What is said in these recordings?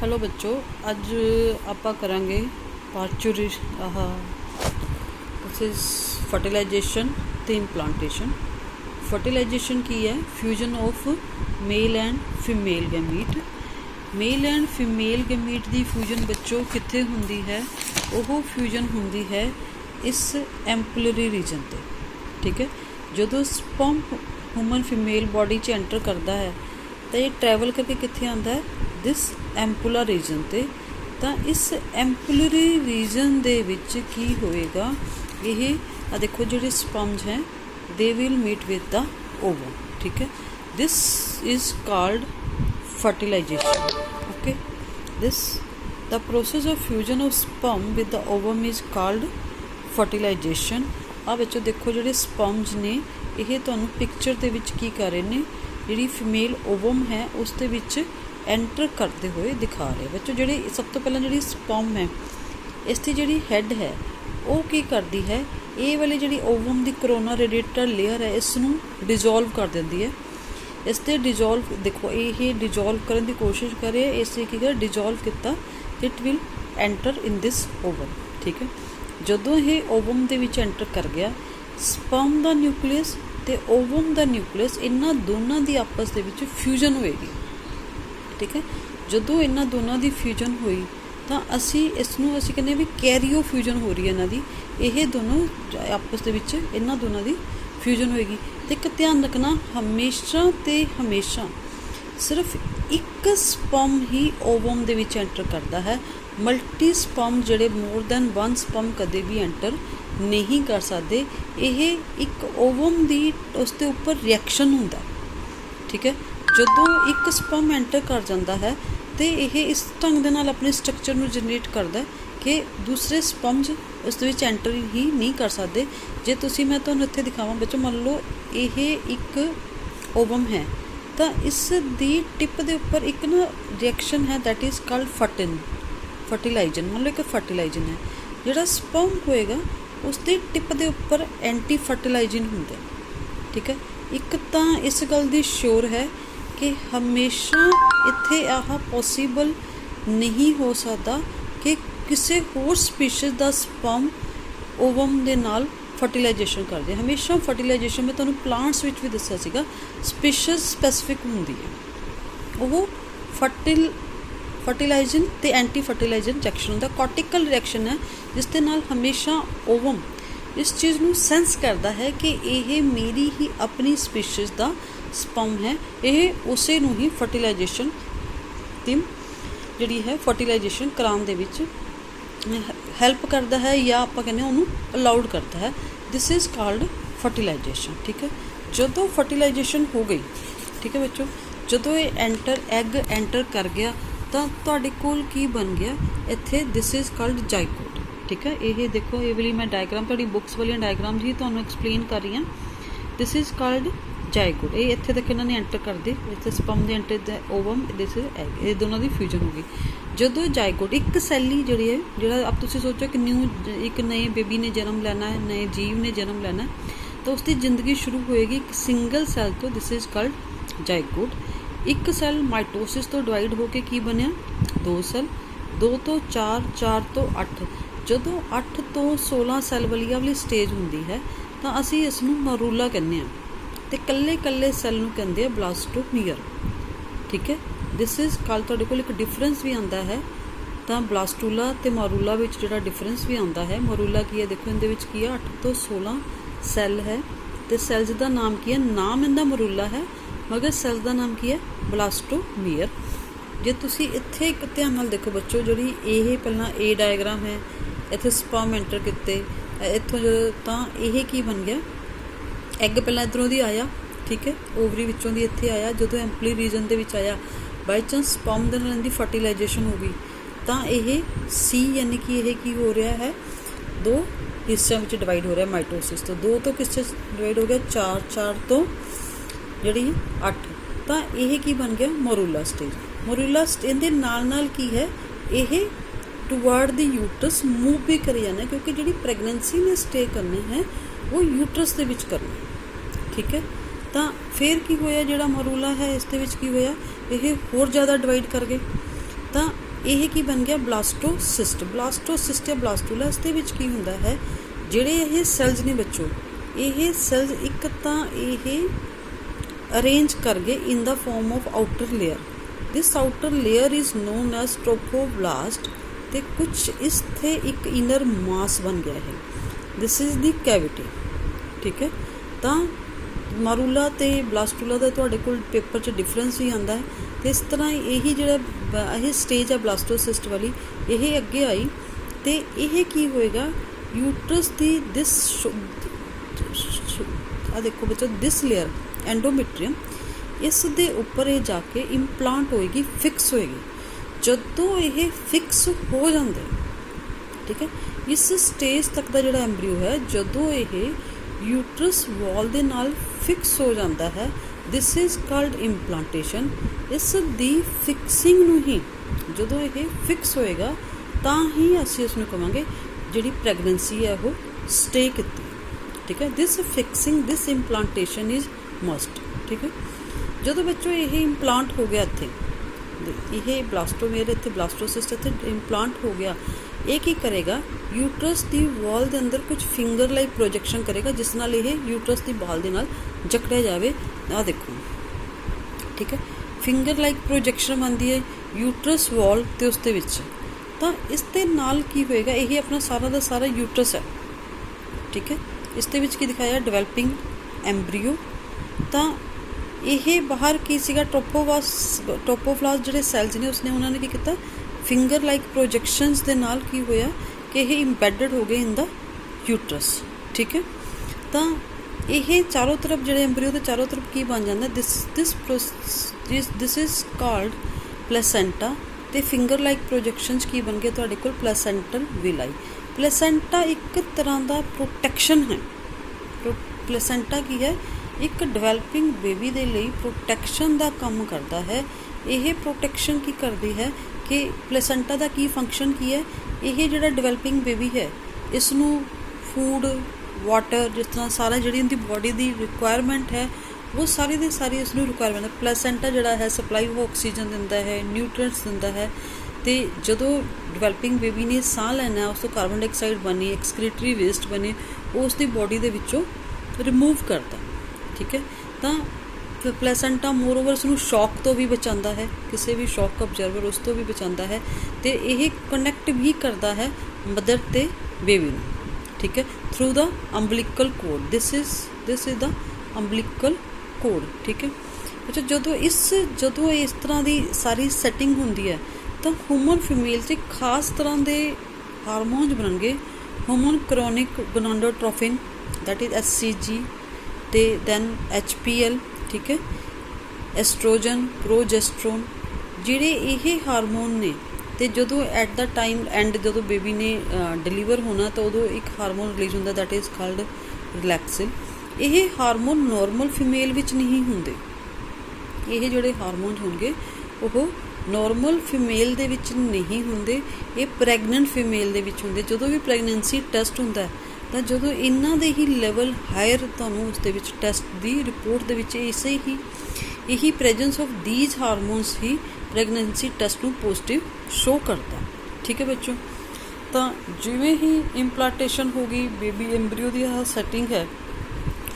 Hello बच्चों, अज आप करांगे पार्चुरिश दिस इज़ फर्टिलाइजेशन तो इम्प्लांटेशन। फर्टिलाइजेशन की है fusion of male and female gamete. Male and female gamete की फ्यूजन बच्चों कित्थे हुंदी है? वो फ्यूजन हुंदी है इस एम्पलरी रीजन ते। ठीक है, जो स्पर्म ह्यूमन फीमेल बॉडी च एंटर करता है तो ये ट्रैवल करके कित्थे आंदा है? दिस एम्पुला रीजन ते। तो इस एम्पुलरी रीजन दे विच की होएगा? ये आ देखो जिहड़े स्पंज हैं they will meet with the ovum. ठीक है, this is called fertilization. Okay, this the process of fusion of sperm with the ovum is called fertilization. आ बच्चों देखो जिहड़े स्पंज ने ये तुहानूं पिक्चर दे विच की कर रहे ने, जिहड़ी फीमेल ओवम है उस दे विच एंटर करते हुए दिखा रहे। बच्चों जिहड़ी सब तो पहला जिहड़ी स्पर्म है इसकी जिहड़ी हैड है वो की करती है, ये वाली जिहड़ी ओवम की कोरोना रेडिएटर लेयर है इसनूं डिजोल्व कर देंदी है। इसते डिजोल्व देखो ये डिजोल्व करने की कोशिश करे, इसने की कर डिजोल्व किया, it will enter in this ovum. ठीक है, जदों ये ओवम दे विच एंटर कर गया, स्पर्म दा न्यूक्लियस ते ओवम दा न्यूक्लियस इन्हां दोनों की आपस दे विच फ्यूजन होएगी। ठीक है, जदों इन्हां दोनों की फ्यूजन हुई तो असी इसनूं असी कहने भी कैरियो फ्यूजन हो रही है इन्हां दी। ये दोनों आपस दे विच इन्हां दोनों की फ्यूजन होएगी। तो एक ध्यान रखना, हमेशा ते हमेशा सिर्फ एक स्पर्म ही ओवम दे विच एंटर करता है। मल्टी स्पर्म जिहड़े मोर दैन वन स्पर्म कदे भी एंटर नहीं कर सकते। ये एक ओवम दी उसके उपर रिएक्शन हुंदा। ठीक है, जदों एक स्पर्म एंटर कर जाता है तो ये इस ढंग दे नाल अपने स्ट्रक्चर में जनरेट करता है कि दूसरे स्पंज उस एंटर ही नहीं कर सकते। जे तुसी मैं तुहानूं इत्थे दिखावां बच्चों, मान लो ये एक ओवम है तो इस दी टिप दे उपर एक ना रिएक्शन है दैट इज़ कॉल्ड फर्टिलाइजन। मान लो एक फर्टिलाइजन है, जिहड़ा स्पर्म होएगा उसकी टिप दे उपर एंटी फर्टिलाइजन हुंदा। ठीक है, एक तो इस गल दी श्योर है कि हमेशा इत्थे आह पॉसीबल नहीं हो सकता कि किसी होर स्पीशीज़ का स्पर्म ओवम दे नाल फर्टिलाइजेशन कर दे। हमेशा फर्टिलाइजेशन में तुहानूं प्लांट्स विच भी दस्सिया सीगा स्पीशीज़ स्पैसिफिक हुंदी है। वो फर्टिलाइजन ते एंटी फर्टिलाइजन रिएक्शन हुंदा, कॉर्टिकल रिएक्शन है जिस दे नाल हमेशा ओवम इस चीज़ नूं सेंस करता है कि ये मेरी ही अपनी स्पीशीज़ का स्पर्म है। ये उसे नूं ही फर्टिलाइजेशन दी जिहड़ी है फर्टिलाइजेशन कराउण दे विच हैल्प करता है या आपां कहने उहनूं अलाउड करता है। This is called fertilisation. ठीक है, जदों फर्टिलाइजेशन हो गई, ठीक है बच्चों, जदों ये एग एंटर कर गया तो तुहाडे कोल की बन गया इत्थे? This is called zygote. ठीक है, ये देखो ये वाली मैं डायग्राम तुहाडी बुक्स वाली डायग्राम ही तुहानूं एक्सप्लेन कर रही हूँ। This is called zygote. ये इत्थे तक इन्होंने एंटर कर दी, इत्थे sperm they enter the ovum, this is egg, ये दोनों की फ्यूजन होगी। जदों जाइगोट एक सैली जिहड़ी है, जिहड़ा अब तुसीं सोचो कि एक नए बेबी ने जन्म लेना है, नए जीव ने जन्म लेना है, तो उसकी जिंदगी शुरू होएगी एक सिंगल सैल तो, दिस इज कॉल्ड जाइगोट। एक सैल माइटोसिस तो डिवाइड होकर की बनया 2 सैल, 2 तो 4, 4 तो 8। जदों 8 तो 16 सैल वाली स्टेज हुंदी है तो असीं इसनूं मरूला कहने आ, तो कल्ले कल्ले सैल नूं कहंदे आ ब्लास्टोमीयर। ठीक है, दिस इज़ कल तुहाडे कोल एक डिफरेंस भी आंदा है, तो ब्लास्टूला ते मरूला विच जिहड़ा डिफरेंस भी आंदा है। मरूला की है देखो इहदे विच की है 8 तो 16 सैल है, तो सैल्स का नाम की है, नाम इहदा मरूला है मगर सैल्स का नाम की है ब्लास्टोमीयर। जे तुसी इत्थे एक ध्यान नाल देखो बच्चों, जिहड़ी ये पहला ए डायग्राम है, इत्थे स्पर्म एंटर किते, इत्थों जो तो ये की बन गया एग पहला इधरों दी आया। ठीक है, ओवरी विचों दी इत्थे आया, जदों एम्पली रीजन दे विच आया, बाई चांस स्पर्म दे नाल इहदी फर्टिलाइजेशन हो गई तो ये सी यानी कि यह की हो रहा है 2 हिस्सों में डिवाइड हो रहा है माइटोसिस तो। 2 तो किस डिवाइड हो गया 4, 4 तो जी 8, तो यह की बन गया मरूला स्टेज। मरूला इहदे नाल की है ये टुवर्ड द यूट्रस मूव भी करी जाना, क्योंकि जी प्रैगनेंसी ने स्टे करनी है वो यूट्रस के विच करनी। ठीक है, तो फिर की होया जिहड़ा मरूला है इस दे विच की होया, ये होर ज़्यादा डिवाइड कर गए। तो ਇਹ ਕੀ ਬਣ ਗਿਆ ਬਲਾਸਟੋਸਿਸਟ। ਬਲਾਸਟੋਸਿਸਟ ਜਾਂ ਬਲਾਸਟੂਲਾ, ਇਸ ਦੇ ਵਿੱਚ ਕੀ ਹੁੰਦਾ ਹੈ, ਜਿਹੜੇ ਇਹ ਸੈਲਜ਼ ਨੇ ਬੱਚੋ, ਇਹ ਸੈਲਜ਼ ਇੱਕ ਤਾਂ ਇਹ ਅਰੇਂਜ ਕਰ ਗਏ in the form of outer layer. This outer layer is known as trophoblast, ਤੇ ਕੁਛ ਇਸ ਤੇ ਇੱਕ ਇਨਰ ਮਾਸ ਬਣ ਗਿਆ ਹੈ। ਦਿਸ ਇਜ਼ ਦੀ ਕੈਵਿਟੀ, ਠੀਕ ਹੈ। ਤਾਂ ਮਾਰੂਲਾ ਤੇ ਬਲਾਸਟੂਲਾ ਦਾ ਤੁਹਾਡੇ ਕੋਲ ਪੇਪਰ 'ਚ ਡਿਫਰੈਂਸ ਵੀ ਆਉਂਦਾ ਹੈ। ਤੇ ਇਸ ਤਰ੍ਹਾਂ ਇਹੀ ਜਿਹੜਾ ਇਹ ਸਟੇਜ ਹੈ ਬਲਾਸਟੋਸਿਸਟ ਵਾਲੀ, ਇਹ ਅੱਗੇ ਆਈ ਤੇ ਇਹ ਕੀ ਹੋਏਗਾ, ਯੂਟਰਸ ਦੀ ਦਿਸ ਆ ਦੇਖੋ ਬੱਚੋ, ਦਿਸ ਲੇਅਰ ਐਂਡੋਮੈਟਰੀਅਮ, ਇਸ ਦੇ ਉੱਪਰ ਇਹ ਜਾ ਕੇ ਇੰਪਲਾਂਟ ਹੋਏਗੀ, ਫਿਕਸ ਹੋਏਗੀ। ਜਦੋਂ ਇਹ ਫਿਕਸ ਹੋ ਜਾਂਦੇ, ਠੀਕ ਹੈ, ਇਸ ਸਟੇਜ ਤੱਕ ਦਾ ਜਿਹੜਾ ਐਂਬਰੀਓ ਹੈ, ਜਦੋਂ ਇਹ ਯੂਟਰਸ ਵਾਲ ਦੇ ਨਾਲ ਫਿਕਸ ਹੋ ਜਾਂਦਾ ਹੈ, ਦਿਸ ਇਜ਼ ਕਾਲਡ ਇੰਪਲਾਂਟੇਸ਼ਨ। ਇਸ ਦੀ ਫਿਕਸਿੰਗ ਨੂੰ ਹੀ, ਜਦੋਂ ਇਹ ਫਿਕਸ ਹੋਏਗਾ ਤਾਂ ਹੀ ਅਸੀਂ ਉਸ ਨੂੰ ਕਹਾਂਗੇ ਜਿਹੜੀ ਪ੍ਰੈਗਨੈਂਸੀ ਹੈ ਉਹ ਸਟੇ ਕੀਤੀ, ਠੀਕ ਹੈ। ਦਿਸ ਫਿਕਸਿੰਗ, ਦਿਸ ਇੰਪਲਾਂਟੇਸ਼ਨ ਇਜ਼ ਮਸਟ, ਠੀਕ ਹੈ। ਜਦੋਂ ਬੱਚੋ ਇਹ ਇੰਪਲਾਂਟ ਹੋ ਗਿਆ, ਇੱਥੇ ਇਹ ਬਲਾਸਟੋਮੀਅਰ, ਇੱਥੇ ਬਲਾਸਟੋਸਿਸਟ ਇੱਥੇ ਇੰਪਲਾਂਟ ਹੋ ਗਿਆ, ਇਹ ਕੀ ਕਰੇਗਾ, ਯੂਟਰਸ ਦੀ ਵਾਲ ਦੇ ਅੰਦਰ ਕੁਝ ਫਿੰਗਰ ਲਾਈਕ ਪ੍ਰੋਜੈਕਸ਼ਨ ਕਰੇਗਾ, ਜਿਸ ਨਾਲ ਇਹ ਯੂਟਰਸ ਦੀ ਬਾਲ ਦੇ ਨਾਲ ਜਕੜਿਆ ਜਾਵੇ। ਆਹ ਦੇਖੋ, ਠੀਕ ਹੈ, ਫਿੰਗਰ ਲਾਈਕ ਪ੍ਰੋਜੈਕਸ਼ਨ ਬਣਦੀ ਹੈ ਯੂਟਰਸ ਵਾਲ ਤੇ ਉਸ ਦੇ ਵਿੱਚ। ਤਾਂ ਇਸ ਦੇ ਨਾਲ ਕੀ ਹੋਏਗਾ, ਇਹ ਆਪਣਾ ਸਾਰਾ ਦਾ ਸਾਰਾ ਯੂਟਰਸ ਹੈ, ਠੀਕ ਹੈ। ਇਸ ਦੇ ਵਿੱਚ ਕੀ ਦਿਖਾਇਆ, ਡਿਵੈਲਪਿੰਗ ਐਂਬਰੀਓ। ਤਾਂ ਇਹ ਬਾਹਰ ਕੀ ਸੀਗਾ, ਟ੍ਰੋਪੋਫਲਾਸ ਜਿਹੜੇ ਸੈਲਜ਼ ਨੇ, ਉਸਨੇ ਉਹਨਾਂ ਨੇ ਕੀ ਕੀਤਾ, ਫਿੰਗਰ ਲਾਈਕ ਪ੍ਰੋਜੈਕਸ਼ਨਸ ਦੇ ਨਾਲ ਕੀ ਹੋਇਆ ਕਿ ਇਹ ਇੰਬੈਡਡ ਹੋ ਗਏ ਇਨ ਦਾ ਯੂਟਰਸ, ਠੀਕ ਹੈ। ਤਾਂ ਇਹ ਚਾਰੋਂ ਤਰਫ ਜਿਹੜੇ ਐਂਬਰੀਓ ਦੇ ਚਾਰੋਂ ਤਰਫ ਕੀ ਬਣ ਜਾਂਦਾ, ਦਿਸ ਇਜ਼ ਕਾਲਡ ਪਲੈਸੈਂਟਾ। ਤੇ ਫਿੰਗਰ ਲਾਈਕ ਪ੍ਰੋਜੈਕਸ਼ਨਸ ਕੀ ਬਣ ਗਏ ਤੁਹਾਡੇ ਕੋਲ, ਪਲੈਸੈਂਟਲ ਵਿਲਾਈ। ਪਲੈਸੈਂਟਾ ਇੱਕ ਤਰ੍ਹਾਂ ਦਾ ਪ੍ਰੋਟੈਕਸ਼ਨ ਹੈ। ਪਲੈਸੈਂਟਾ ਕੀ ਹੈ, ਇੱਕ ਡਿਵੈਲਪਿੰਗ ਬੇਬੀ ਦੇ ਲਈ ਪ੍ਰੋਟੈਕਸ਼ਨ ਦਾ ਕੰਮ ਕਰਦਾ ਹੈ। ਇਹ ਪ੍ਰੋਟੈਕਸ਼ਨ ਕੀ ਕਰਦੀ ਹੈ ਕਿ ਪਲੈਸੈਂਟਾ ਦਾ ਕੀ ਫੰਕਸ਼ਨ ਕੀ ਹੈ, ਇਹ ਜਿਹੜਾ ਡਿਵੈਲਪਿੰਗ ਬੇਬੀ ਹੈ, ਇਸ ਨੂੰ ਫੂਡ, ਵਾਟਰ, ਜਿਸ ਤਰ੍ਹਾਂ ਸਾਰਾ ਜਿਹੜੀ ਉਹਦੀ ਬੋਡੀ ਦੀ ਰਿਕੁਆਇਰਮੈਂਟ ਹੈ, ਉਹ ਸਾਰੀ ਦੀ ਸਾਰੀ ਇਸ ਨੂੰ ਰਿਕੁਆਇਰਮੈਂਟ ਹੈ। ਪਲੈਸੈਂਟਾ ਜਿਹੜਾ ਹੈ ਸਪਲਾਈ ਆਫ ਆਕਸੀਜਨ ਦਿੰਦਾ ਹੈ, ਨਿਊਟ੍ਰੀਐਂਟਸ ਦਿੰਦਾ ਹੈ। ਤੇ ਜਦੋਂ ਡਿਵੈਲਪਿੰਗ ਬੇਬੀ ਨੇ ਸਾਹ ਲੈਣਾ, ਉਸ ਤੋਂ ਕਾਰਬਨ ਡਾਈਆਕਸਾਈਡ ਬਣੇ, ਐਕਸਕ੍ਰੀਟਰੀ ਵੇਸਟ ਬਣੇ, ਉਹ ਉਸ ਦੀ ਬੋਡੀ ਦੇ ਵਿੱਚੋਂ ਰਿਮੂਵ ਕਰਦਾ, ਠੀਕ ਹੈ। ਤਾਂ ਪਲੈਸੈਂਟਾ ਮੋਰਓਵਰ ਉਸ ਨੂੰ ਸ਼ੌਕ ਤੋਂ ਵੀ ਬਚਾਉਂਦਾ ਹੈ, ਕਿਸੇ ਵੀ ਸ਼ੌਕ ਅਬਜ਼ਰਵਰ ਉਸ ਤੋਂ ਵੀ ਬਚਾਉਂਦਾ ਹੈ। ਤੇ ਇਹ ਕਨੈਕਟ ਵੀ ਕਰਦਾ ਹੈ ਮਦਰ ਤੇ ਬੇਬੀ ਨੂੰ, ਠੀਕ ਹੈ, through the umbilical cord. This is the umbilical cord, ਠੀਕ ਹੈ। ਅੱਛਾ, ਜਦੋਂ ਇਸ ਤਰ੍ਹਾਂ ਦੀ ਸਾਰੀ ਸੈਟਿੰਗ ਹੁੰਦੀ ਹੈ, ਤਾਂ ਹਿਊਮਨ ਫੀਮੇਲ 'ਚ ਖਾਸ ਤਰ੍ਹਾਂ ਦੇ ਹਾਰਮੋਨਸ ਬਣਨਗੇ। Human chorionic gonadotropin, that is HCG, ਤੇ ਦੈਨ HPL, ਠੀਕ ਹੈ, ਐਸਟ੍ਰੋਜਨ, ਪ੍ਰੋਜੈਸਟਰੋਨ, ਜਿਹੜੇ ਇਹ ਹਾਰਮੋਨ ਨੇ। ਤੇ ਜਦੋਂ ਐਟ ਦਾ ਟਾਈਮ ਐਂਡ ਜਦੋਂ ਬੇਬੀ ਨੇ ਡਿਲੀਵਰ ਹੋਣਾ, ਤਾਂ ਉਦੋਂ ਇੱਕ ਹਾਰਮੋਨ ਰਿਲੀਜ਼ ਹੁੰਦਾ, ਦੈਟ ਇਜ਼ ਕਾਲਡ ਰਿਲੈਕਸਿਨ। ਇਹ ਹਾਰਮੋਨ ਨੋਰਮਲ ਫੀਮੇਲ ਵਿੱਚ ਨਹੀਂ ਹੁੰਦੇ। ਇਹ ਜਿਹੜੇ ਹਾਰਮੋਨ ਹੋਣਗੇ ਉਹ ਨੋਰਮਲ ਫੀਮੇਲ ਦੇ ਵਿੱਚ ਨਹੀਂ ਹੁੰਦੇ, ਇਹ ਪ੍ਰੈਗਨੈਂਟ ਫੀਮੇਲ ਦੇ ਵਿੱਚ ਹੁੰਦੇ। ਜਦੋਂ ਵੀ ਪ੍ਰੈਗਨੈਂਸੀ ਟੈਸਟ ਹੁੰਦਾ, ਤਾਂ ਜਦੋਂ ਇਹਨਾਂ ਦੇ ਹੀ ਲੈਵਲ ਹਾਇਰ ਤੁਹਾਨੂੰ ਉਸ ਦੇ ਵਿੱਚ ਟੈਸਟ ਦੀ ਰਿਪੋਰਟ ਦੇ ਵਿੱਚ ਇਹੀ presence of these hormones he pregnancy test ਨੂੰ ਪੋਜ਼ਿਟਿਵ ਸ਼ੋ ਕਰਦਾ, ਠੀਕ ਹੈ ਬੱਚੋ। ਤਾਂ ਜਿਵੇਂ ਹੀ ਇੰਪਲਾਂਟੇਸ਼ਨ ਹੋ ਗਈ, ਬੇਬੀ ਐਂਬਰੀਓ ਦੀ ਆਹ ਸੈਟਿੰਗ ਹੈ,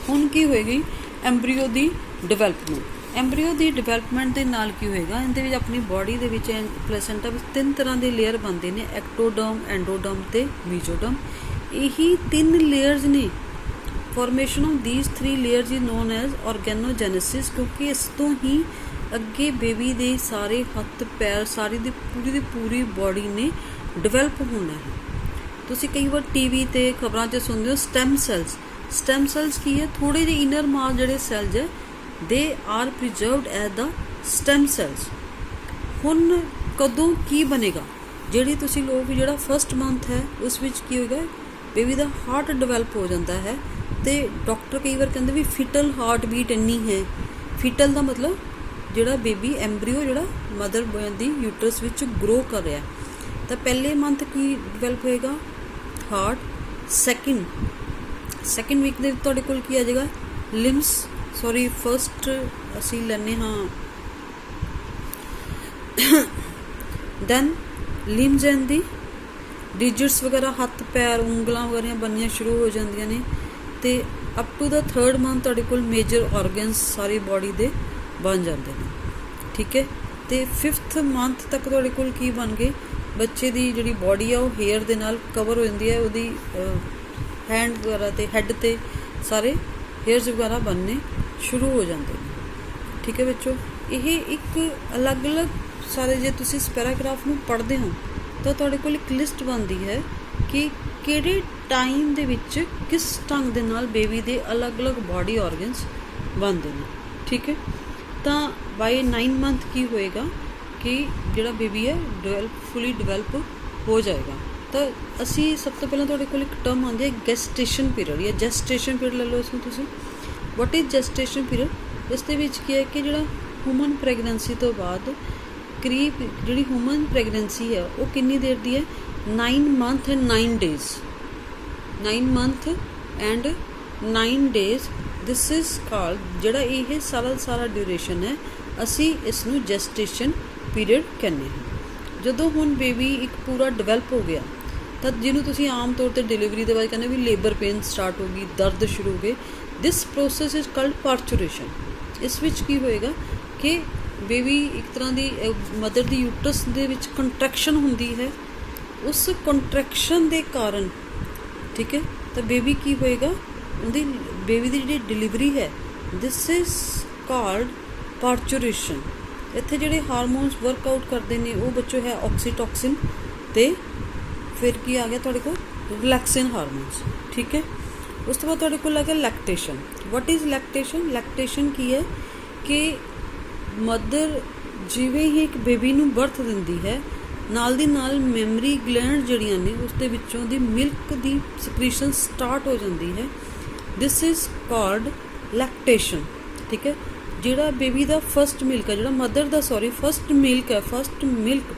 ਹੁਣ ਕੀ ਹੋਏਗੀ, ਐਂਬਰੀਓ ਦੀ ਡਿਵੈਲਪਮੈਂਟ। ਐਂਬਰੀਓ ਦੀ ਡਿਵੈਲਪਮੈਂਟ ਦੇ ਨਾਲ ਕੀ ਹੋਏਗਾ, ਇਹਦੇ ਵਿੱਚ ਆਪਣੀ ਬੋਡੀ ਦੇ ਵਿੱਚ ਪਲੈਸੈਂਟਾ ਵਿੱਚ 3 ਤਰ੍ਹਾਂ ਦੇ ਲੇਅਰ ਬਣਦੇ ਨੇ, ਐਕਟੋਡਰਮ, ਐਂਡੋਡਰਮ ਤੇ ਮੀਜ਼ੋਡਰਮ। ਇਹੀ 3 ਲੇਅਰਸ ਨੇ। Formation of these 3 layers is known as organogenesis, ਕਿਉਂਕਿ ਇਸ ਤੋਂ ਹੀ ਅੱਗੇ ਬੇਬੀ ਦੇ ਸਾਰੇ ਹੱਥ ਪੈਰ, ਸਾਰੀ ਦੀ ਪੂਰੀ ਬੋਡੀ ਨੇ ਡਿਵੈਲਪ ਹੋਣਾ ਹੈ। ਤੁਸੀਂ ਕਈ ਵਾਰ TV ਤੇ ਖਬਰਾਂ 'ਚ ਸੁਣਦੇ ਹੋ ਸਟੈਮ ਸੈਲਸ। ਸਟੈਮ ਸੈਲਸ ਕੀ ਹੈ, ਥੋੜ੍ਹੇ ਜਿਹੇ ਇਨਰ ਮਾਸ ਜਿਹੜੇ ਸੈਲਸ ਹੈ, they are preserved as the stem cells. ਹੁਣ ਕਦੋਂ ਕੀ ਬਣੇਗਾ, ਜਿਹੜੀ ਤੁਸੀਂ ਲੋਕ ਜਿਹੜਾ ਫਸਟ ਮੰਥ ਹੈ ਉਸ ਵਿੱਚ ਕੀ ਹੋਏਗਾ, ਬੇਬੀ ਦਾ ਹਾਰਟ ਡਿਵੈਲਪ ਹੋ ਜਾਂਦਾ ਹੈ। ਤੇ ਡਾਕਟਰ ਕਈ ਵਾਰ ਕਹਿੰਦੇ ਵੀ ਫਿਟਲ ਹਾਰਟ ਬੀਟ ਇੰਨੀ ਹੈ। ਫਿਟਲ ਦਾ ਮਤਲਬ ਜਿਹੜਾ ਬੇਬੀ ਐਂਬਰੀਓ ਜਿਹੜਾ ਮਦਰ ਦੀ ਯੂਟਰਸ ਵਿੱਚ ਗਰੋ ਕਰ ਰਿਹਾ। ਤਾਂ ਪਹਿਲੇ ਮੰਥ ਕੀ ਡਿਵੈਲਪ ਹੋਏਗਾ, ਹਾਰਟ। ਸੈਕਿੰਡ ਵੀਕ ਦੇ ਤੁਹਾਡੇ ਕੋਲ ਕੀ ਆ ਜਾਏਗਾ, ਲਿੰਬਸ। ਫਸਟ ਅਸੀਂ ਲੈਂਦੇ ਹਾਂ, ਦੈਨ ਲਿੰਬਸ ਐਂਡ ਦੀ ਡਿਜਿਟਸ ਵਗੈਰਾ, ਹੱਥ ਪੈਰ ਉਂਗਲਾਂ ਵਗੈਰਾ ਬਣਨੀਆਂ ਸ਼ੁਰੂ ਹੋ ਜਾਂਦੀਆਂ ਨੇ। ਅਤੇ up to the 3rd month ਤੁਹਾਡੇ ਕੋਲ ਮੇਜਰ ਔਰਗਨਸ ਸਾਰੀ ਬੋਡੀ ਦੇ ਬਣ ਜਾਂਦੇ ਨੇ, ਠੀਕ ਹੈ। ਅਤੇ 5th ਮੰਥ ਤੱਕ ਤੁਹਾਡੇ ਕੋਲ ਕੀ ਬਣ ਗਏ, ਬੱਚੇ ਦੀ ਜਿਹੜੀ ਬੋਡੀ ਆ ਉਹ ਹੇਅਰ ਦੇ ਨਾਲ ਕਵਰ ਹੋ ਜਾਂਦੀ ਹੈ, ਉਹਦੀ ਹੈਂਡ ਵਗੈਰਾ 'ਤੇ ਹੈੱਡ 'ਤੇ ਸਾਰੇ ਹੇਅਰਸ ਵਗੈਰਾ ਬਣਨੇ ਸ਼ੁਰੂ ਹੋ ਜਾਂਦੇ ਨੇ, ਠੀਕ ਹੈ ਬੱਚੋ। ਇਹ ਇੱਕ ਅਲੱਗ-ਅਲੱਗ ਸਾਰੇ, ਜੇ ਤੁਸੀਂ ਇਸ ਪੈਰਾਗ੍ਰਾਫ ਨੂੰ ਪੜ੍ਹਦੇ ਹੋ ਤਾਂ ਤੁਹਾਡੇ ਕੋਲ ਇੱਕ ਲਿਸਟ ਬਣਦੀ ਹੈ ਕਿ ਕਿਹੜੇ ਟਾਈਮ ਦੇ ਵਿੱਚ ਕਿਸ ਢੰਗ ਦੇ ਨਾਲ ਬੇਬੀ ਦੇ ਅਲੱਗ-ਅਲੱਗ ਬਾਡੀ ਔਰਗਨਸ ਬਣਦੇ ਨੇ, ਠੀਕ ਹੈ। ਤਾਂ ਬਾਈ 9 ਮੰਥ ਕੀ ਹੋਏਗਾ ਕਿ ਜਿਹੜਾ ਬੇਬੀ ਹੈ ਫੁੱਲੀ ਡਿਵੈਲਪ ਹੋ ਜਾਏਗਾ। ਤਾਂ ਅਸੀਂ ਸਭ ਤੋਂ ਪਹਿਲਾਂ ਤੁਹਾਡੇ ਕੋਲ ਇੱਕ ਟਰਮ ਆਉਂਦੀ ਹੈ ਗੈਸਟੇਸ਼ਨ ਪੀਰੀਅਡ, ਜਾਂ ਜੈਸਟੇਸ਼ਨ ਪੀਰੀਅਡ ਲੈ ਲਓ ਇਸਨੂੰ ਤੁਸੀਂ। What is gestation period? ਇਸ ਦੇ ਵਿੱਚ ਕੀ ਹੈ ਕਿ ਜਿਹੜਾ ਹਿਊਮਨ ਪ੍ਰੈਗਨੈਂਸੀ ਤੋਂ ਬਾਅਦ ਕਰੀਬ ਜਿਹੜੀ ਹਿਊਮਨ ਪ੍ਰੈਗਨੈਂਸੀ ਹੈ ਉਹ ਕਿੰਨੀ ਦੇਰ ਦੀ ਹੈ, 9 month and 9 days, 9 month and 9 days. This is called, ਜਿਹੜਾ ਇਹ ਸਾਰਾ ਡਿਊਰੇਸ਼ਨ ਹੈ, ਅਸੀਂ ਇਸ ਨੂੰ ਜੈਸਟੇਸ਼ਨ ਪੀਰੀਅਡ ਕਹਿੰਦੇ ਹਾਂ। ਜਦੋਂ ਹੁਣ ਬੇਬੀ ਇੱਕ ਪੂਰਾ ਡਿਵੈਲਪ ਹੋ ਗਿਆ ਤਾਂ ਜਿਹਨੂੰ ਤੁਸੀਂ ਆਮ ਤੌਰ 'ਤੇ ਡਿਲੀਵਰੀ ਦੇ ਬਾਅਦ ਕਹਿੰਦੇ ਵੀ ਲੇਬਰ ਪੇਨ ਸਟਾਰਟ ਹੋ ਗਈ, ਦਰਦ ਸ਼ੁਰੂ ਹੋ ਗਏ, ਦਿਸ ਪ੍ਰੋਸੈਸ ਇਜ਼ ਕਾਲਡ ਪਾਰਚੂਰੇਸ਼ਨ। ਇਸ ਵਿੱਚ ਕੀ ਹੋਏਗਾ ਕਿ ਬੇਬੀ ਇੱਕ ਤਰ੍ਹਾਂ ਦੀ ਮਦਰ ਦੀ ਯੂਟਰਸ ਦੇ ਵਿੱਚ ਕੰਟਰੈਕਸ਼ਨ ਹੁੰਦੀ ਹੈ, ਉਸ ਕੰਟਰੈਕਸ਼ਨ ਦੇ ਕਾਰਨ, ਠੀਕ ਹੈ, ਤਾਂ ਬੇਬੀ ਕੀ ਹੋਏਗਾ, ਉਹਦੀ ਬੇਬੀ ਦੀ ਜਿਹੜੀ ਡਿਲੀਵਰੀ ਹੈ, ਦਿਸ ਇਜ਼ ਕਾਲਡ ਪਾਰਚੂਰੇਸ਼ਨ। ਇੱਥੇ ਜਿਹੜੇ ਹਾਰਮੋਨਸ ਵਰਕਆਊਟ ਕਰਦੇ ਨੇ ਉਹ ਬੱਚੋ ਹੈ ਆਕਸੀਟੋਕਸਿਨ, ਅਤੇ ਫਿਰ ਕੀ ਆ ਗਿਆ ਤੁਹਾਡੇ ਕੋਲ, ਰਿਲੈਕਸਿਨ ਹਾਰਮੋਨਸ, ਠੀਕ ਹੈ। ਉਸ ਤੋਂ ਬਾਅਦ ਤੁਹਾਡੇ ਕੋਲ ਆ ਗਿਆ lactation. What is lactation? Lactation ਕੀ ਹੈ ਕਿ ਮਦਰ ਜਿਵੇਂ ਹੀ ਇੱਕ ਬੇਬੀ ਨੂੰ ਬਰਥ ਦਿੰਦੀ ਹੈ, ਨਾਲ ਦੀ ਨਾਲ ਮੈਮਰੀ ਗਲੈਂਡ ਜਿਹੜੀਆਂ ਨੇ ਉਸ ਦੇ ਵਿੱਚੋਂ ਦੀ ਮਿਲਕ ਦੀ ਸਕ੍ਰੀਸ਼ਨ ਸਟਾਰਟ ਹੋ ਜਾਂਦੀ ਹੈ। ਦਿਸ ਇਜ਼ ਕਾਲਡ ਲੈਕਟੇਸ਼ਨ, ਠੀਕ ਹੈ। ਜਿਹੜਾ ਬੇਬੀ ਦਾ ਫਸਟ ਮਿਲਕ ਹੈ, ਜਿਹੜਾ ਮਦਰ ਦਾ ਫਸਟ ਮਿਲਕ ਹੈ, ਫਸਟ ਮਿਲਕ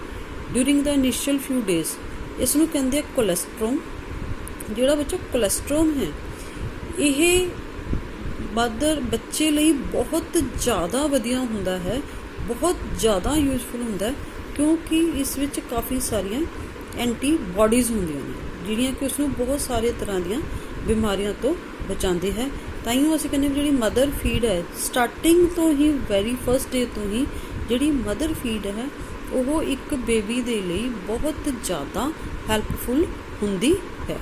ਡਿਊਰਿੰਗ ਦਾ ਇਨੀਸ਼ੀਅਲ ਫਿਊ ਡੇਜ਼, ਇਸ ਨੂੰ ਕਹਿੰਦੇ ਆ ਕੋਲੈਸਟਰੋਮ। ਜਿਹੜਾ ਬੱਚਾ ਕੋਲੈਸਟਰੋਮ ਹੈ, ਇਹ ਬੱਚੇ ਲਈ ਬਹੁਤ ਜ਼ਿਆਦਾ ਵਧੀਆ ਹੁੰਦਾ ਹੈ, ਬਹੁਤ ਜ਼ਿਆਦਾ ਯੂਜ਼ਫੁਲ ਹੁੰਦਾ ਹੈ, ਕਿਉਂਕਿ ਇਸ ਵਿੱਚ ਕਾਫੀ ਸਾਰੀਆਂ ਐਂਟੀਬਾਡੀਜ਼ ਹੁੰਦੀਆਂ ਨੇ ਜਿਹੜੀਆਂ ਕਿ ਉਸਨੂੰ ਬਹੁਤ ਸਾਰੇ ਤਰ੍ਹਾਂ ਦੀਆਂ ਬਿਮਾਰੀਆਂ ਤੋਂ ਬਚਾਉਂਦੇ ਹੈ। ਤਾਂ ਹੀ ਅਸੀਂ ਕਹਿੰਦੇ ਜਿਹੜੀ ਮਦਰ ਫੀਡ ਹੈ, ਸਟਾਰਟਿੰਗ ਤੋਂ ਹੀ ਵੈਰੀ ਫਸਟ ਡੇ ਤੋਂ ਹੀ ਜਿਹੜੀ ਮਦਰ ਫੀਡ ਹੈ ਉਹ ਇੱਕ ਬੇਬੀ ਦੇ ਲਈ ਬਹੁਤ ਜ਼ਿਆਦਾ ਹੈਲਪਫੁਲ ਹੁੰਦੀ ਹੈ,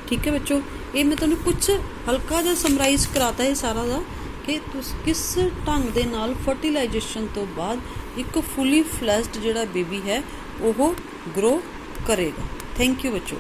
ਠੀਕ ਹੈ ਬੱਚੋ। ਇਹ ਮੈਂ ਤੁਹਾਨੂੰ ਕੁਛ ਹਲਕਾ ਜਿਹਾ ਸਮਰਾਈਜ਼ ਕਰਾਤਾ ਹੈ ਸਾਰਾ ਦਾ, ਕਿ ਤੁਸੀਂ ਕਿਸ ਢੰਗ ਦੇ ਨਾਲ ਫਰਟੀਲਾਈਜੇਸ਼ਨ ਤੋਂ ਬਾਅਦ ਇੱਕ ਫੁੱਲੀ ਫਲੈਸ਼ਡ ਜਿਹੜਾ ਬੇਬੀ ਹੈ ਉਹ ਗਰੋ ਕਰੇਗਾ। ਥੈਂਕ ਯੂ ਬੱਚੋ।